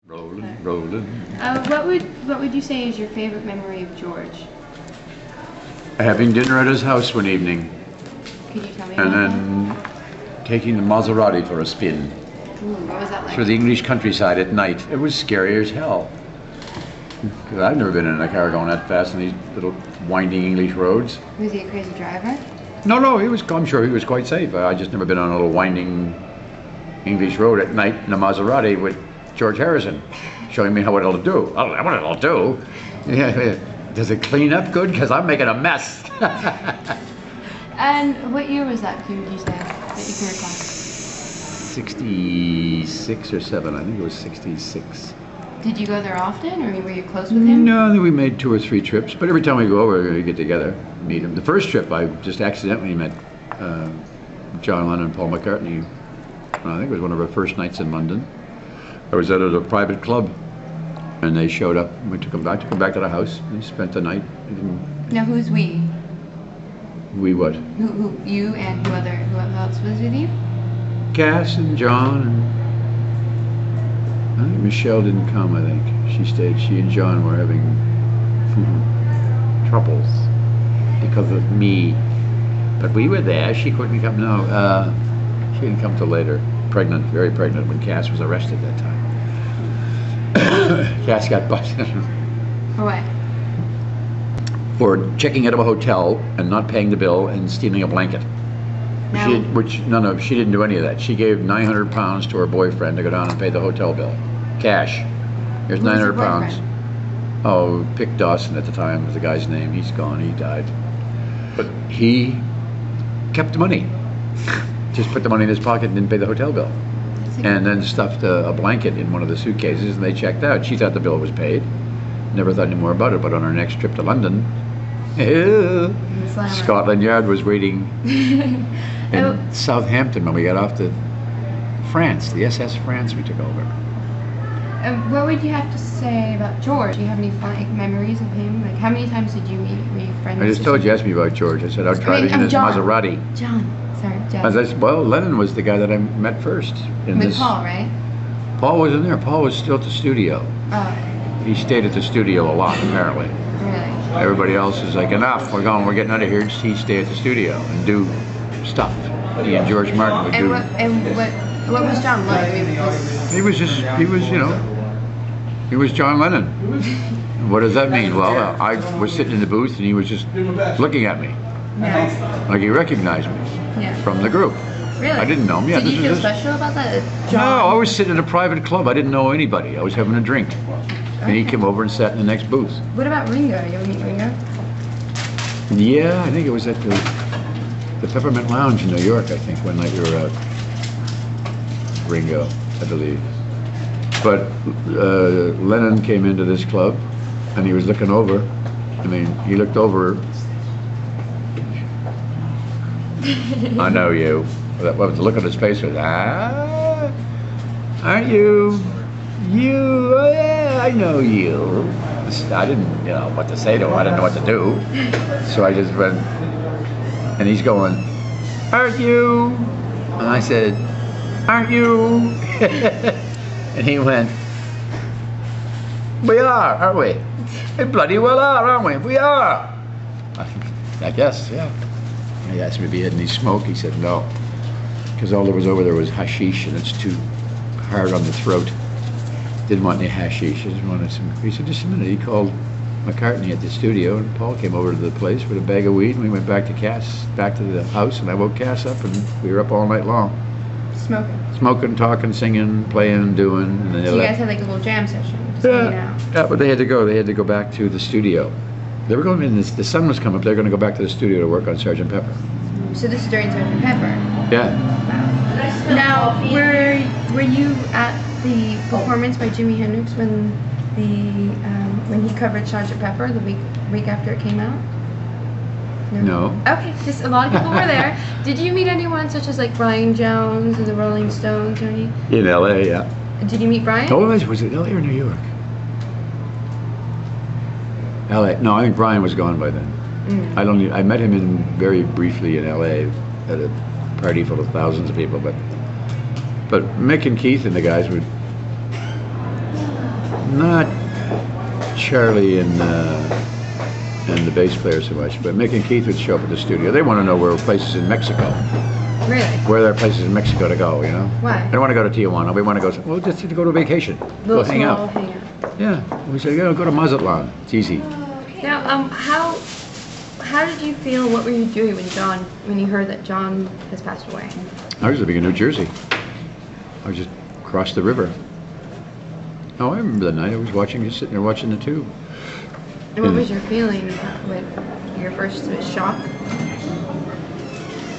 Rolling, rolling. What would you say is your favorite memory of George? Having dinner at his house one evening, Could you tell me and about then taking the Maserati for a spin that? Ooh, what was that like? through the English countryside at night. It was scary as hell. 'Cause I've never been in a car going that fast on these little winding English roads. Was he a crazy driver? No, I'm sure he was quite safe. I just never been on a little winding English road at night in a Maserati with George Harrison showing me what it'll do. Oh, what it'll do? Yeah. Does it clean up good? Because I'm making a mess. And what year was that, would you say, that you can recall? 66 or 7, I think it was 66. Did you go there often, or were you close with him? No, I think we made 2 or 3 trips, but every time we go over, we get together, meet him. The first trip, I just accidentally met John Lennon and Paul McCartney. I think it was one of our first nights in London. I was at a private club, and they showed up. We took them back to the house. We spent the night. Now, who's we? We what? Who you and who else was with you? Cass and John, and I think Michelle didn't come. I think she stayed. She and John were having troubles because of me, but we were there. She couldn't come. No, she didn't come till later. Pregnant, very pregnant, when Cass was arrested that time. Cass got busted. For what? For checking out of a hotel and not paying the bill and stealing a blanket. Now, She didn't do any of that. She gave £900 to her boyfriend to go down and pay the hotel bill. Cash. Here's £900. Oh, Pick Dawson at the time was the guy's name. He's gone, he died. But he kept the money. Just put the money in his pocket and didn't pay the hotel bill. And then stuffed a blanket in one of the suitcases, and they checked out. She thought the bill was paid. Never thought any more about it, but on our next trip to London, Scotland Yard was waiting in Southampton when we got off to France, the SS France we took over. What would you have to say about George? Do you have any fun memories of him? Like, how many times did you meet? Were you friends? I just told you, asked me about George. I said I was driving in his Maserati. John. Sorry, John. As I said, well, Lennon was the guy that I met first. With Paul, right? Paul wasn't there. Paul was still at the studio. Oh. He stayed at the studio a lot, apparently. Really? Everybody else is like, enough, we're getting out of here. He stayed at the studio and do stuff. He and George Martin would do. What was John like? He was John Lennon. What does that mean? Well, I was sitting in the booth and he was just looking at me. Yeah. Like he recognized me from the group. Really? I didn't know him. Yeah, Did you feel special about that? No, I was sitting in a private club. I didn't know anybody. I was having a drink. And he came over and sat in the next booth. What about Ringo? You ever meet Ringo? Yeah, I think it was at the Peppermint Lounge in New York, I think, one night we were out. Ringo, I believe. But Lennon came into this club and he was looking over. I mean, he looked over. I know you. The look on his face was, aren't you? You, oh yeah, I know you. I didn't know what to say to him. I didn't know what to do. So I just went, and he's going, aren't you? And I said, aren't you? And he went, we are, aren't we? We bloody well are, aren't we? We are. I guess, yeah. He asked me if he had any smoke. He said no, because all there was over there was hashish, and it's too hard on the throat. Didn't want any hashish. Just wanted some. He said, just a minute. He called McCartney at the studio, and Paul came over to the place with a bag of weed, and we went back to the house, and I woke Cass up, and we were up all night long. Smoking, talking, singing, playing, doing. And then so you guys had like a little jam session? Yeah, but they had to go. They had to go back to the studio. They were going in. The sun was coming up. They're going to go back to the studio to work on Sgt. Pepper. So this is during Sgt. Pepper. Yeah. Wow. Now, were you at the performance by Jimi Hendrix when he covered Sgt. Pepper the week after it came out? No. Okay, just a lot of people were there. Did you meet anyone such as like Brian Jones and the Rolling Stones or any? In L.A., yeah. Did you meet Brian? Oh, was it L.A. or New York? L.A. No, I think Brian was gone by then. I met him very briefly in L.A. at a party full of thousands of people, but Mick and Keith and the guys would Not Charlie and the bass player so much, but Mick and Keith would show up at the studio. They want to know where places in Mexico. Really? Where there are places in Mexico to go, you know? Why? They don't want to go to Tijuana. We want to go, well, just to go to vacation. Go hang out. Yeah. We say, go to Mazatlan. It's easy. Now, how did you feel? What were you doing when you heard that John has passed away? I was living in New Jersey. I was just across the river. Oh, I remember the night. I was just sitting there watching the tube. And what was your feeling with your first shock?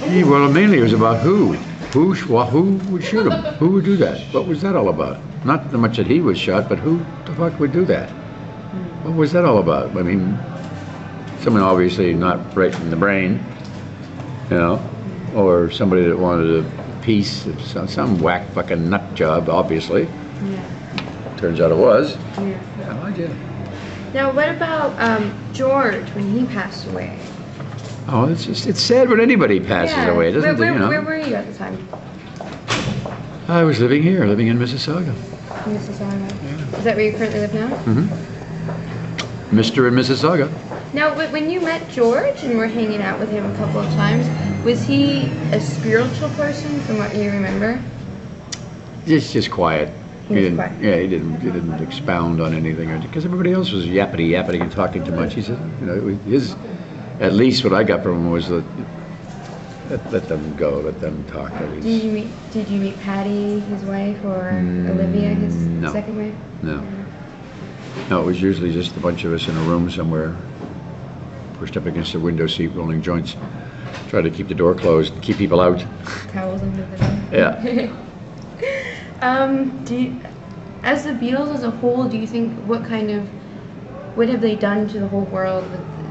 Well, mainly it was about who would shoot him? Who would do that? What was that all about? Not so much that he was shot, but who the fuck would do that? What was that all about? I mean, someone obviously not right in the brain, you know, or somebody that wanted a piece of some whack fucking nut job, obviously. Yeah. Turns out it was. Yeah. I did. Now, what about George when he passed away? Oh, it's sad when anybody passes away, doesn't it? You know. Where were you at the time? I was living here, living in Mississauga. Mississauga. Yeah. Is that where you currently live now? Mm-hmm. Mr. and Mississauga. Now, when you met George and were hanging out with him a couple of times, was he a spiritual person from what you remember? Just quiet. He was quiet. Yeah, he didn't expound on anything, because everybody else was yapping and talking too much. He said, you know, at least what I got from him was that let them go, let them talk. Did you meet Patty, his wife, or Olivia, his second wife? No, it was usually just a bunch of us in a room somewhere, pushed up against the window seat, rolling joints, try to keep the door closed, keep people out. Towels under the door. Yeah. As the Beatles as a whole, do you think what have they done to the whole world?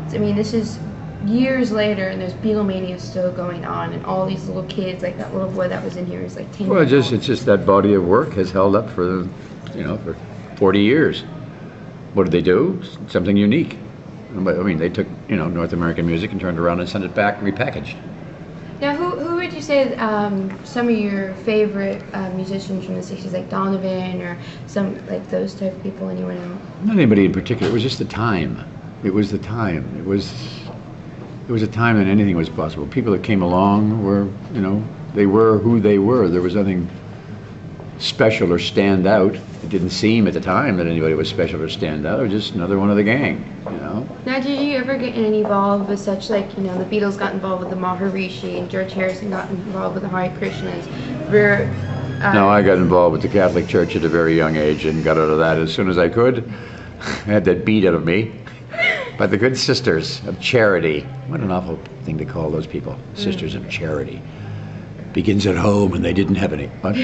I mean, this is years later, and there's Beatlemania still going on, and all these little kids, like that little boy that was in here, is like 10 Well, years old. it's just that body of work has held up for 40 years. What did they do? Something unique. I mean, they took North American music and turned around and sent it back repackaged. Now, who would you say some of your favorite musicians from the 60s, like Donovan or some like those type of people? Anyone else? Not anybody in particular. It was just the time. It was the time. It was a time when anything was possible. People that came along were, they were who they were. There was nothing special or stand out. It didn't seem at the time that anybody was special or stand out. It was just another one of the gang, Now, did you ever get involved with such, like, the Beatles got involved with the Maharishi, and George Harrison got involved with the Hare Krishnas? No, I got involved with the Catholic Church at a very young age and got out of that as soon as I could. I had that beat out of me by the good Sisters of Charity. What an awful thing to call those people, Sisters of Charity. Begins at home, and they didn't have any. What?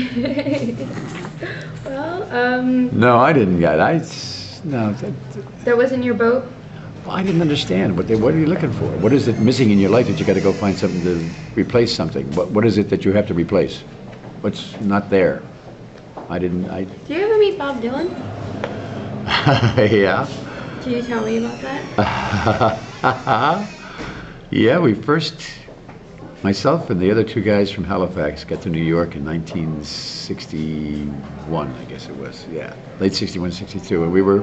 Well, No, I didn't get no. That wasn't your boat? Well, I didn't understand. What are you looking for? What is it missing in your life that you got to go find something to replace something? What is it that you have to replace? What's not there? Do you ever meet Bob Dylan? Yeah. Can you tell me about that? Yeah, myself and the other two guys from Halifax got to New York in 1961, I guess it was. Yeah, late 61, 62. And we were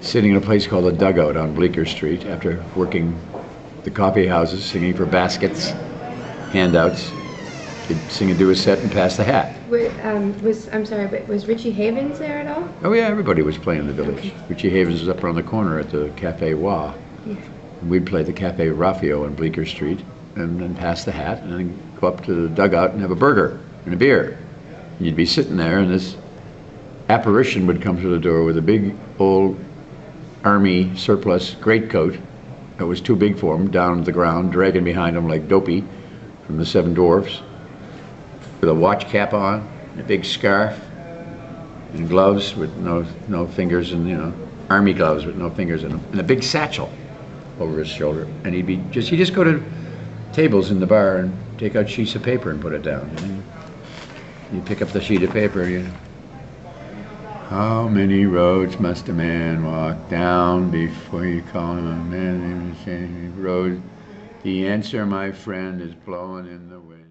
sitting in a place called The Dugout on Bleecker Street after working the coffee houses, singing for baskets, handouts. They'd sing and do a set and pass the hat. I'm sorry, but was Richie Havens there at all? Oh yeah, everybody was playing in the village. Okay. Richie Havens was up around the corner at the Cafe Wah. Yeah. And we'd play the Cafe Raffio on Bleecker Street and then pass the hat and then go up to the dugout and have a burger and a beer. And you'd be sitting there and this apparition would come through the door with a big old army surplus greatcoat that was too big for him, down to the ground, dragging behind him like Dopey from the Seven Dwarfs, with a watch cap on, and a big scarf, and gloves with no fingers, and army gloves with no fingers in them, and a big satchel over his shoulder. And he'd just go to tables in the bar and take out sheets of paper and put it down. And you pick up the sheet of paper, how many roads must a man walk down before you call him a man? Road. The answer, my friend, is blowing in the wind.